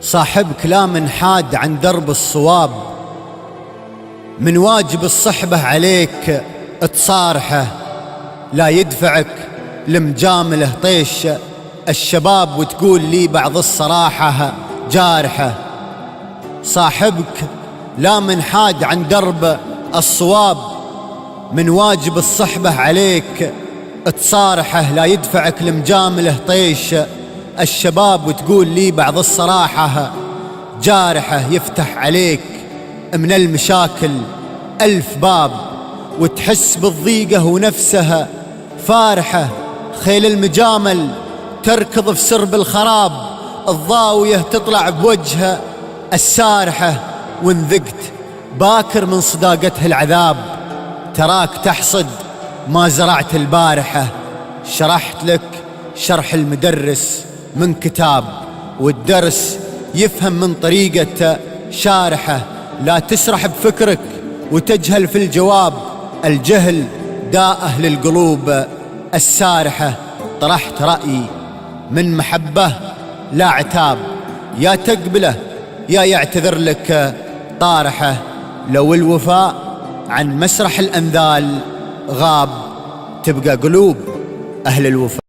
صاحبك لا منحاد عن درب الصواب، من واجب الصحبة عليك تصارحه، لا يدفعك لمجامله طيش الشباب وتقول لي بعض الصراحة جارحه. صاحبك لا منحاد عن درب الصواب، من واجب الصحبة عليك تصارحه، لا يدفعك لمجامله طيش الشباب وتقول لي بعض الصراحة جارحه. يفتح عليك من المشاكل 1000 باب، وتحس بالضيقة ونفسها فارحة. خيل المجامل تركض في سرب الخراب، الضاوية تطلع بوجهها السارحة. وإن ذقت باكر من صداقتها العذاب، تراك تحصد ما زرعت البارحة. شرحت لك شرح المدرس من كتاب، والدرس يفهم من طريقة شارحه. لا تسرح بفكرك وتجهل في الجواب، الجهل داء أهل القلوب السارحة. طرحت رأيي من محبة لا عتاب، يا تقبله يا يعتذر لك طارحه. لو الوفاء عن مسرح الأنذال غاب، تبقى قلوب أهل الوفاء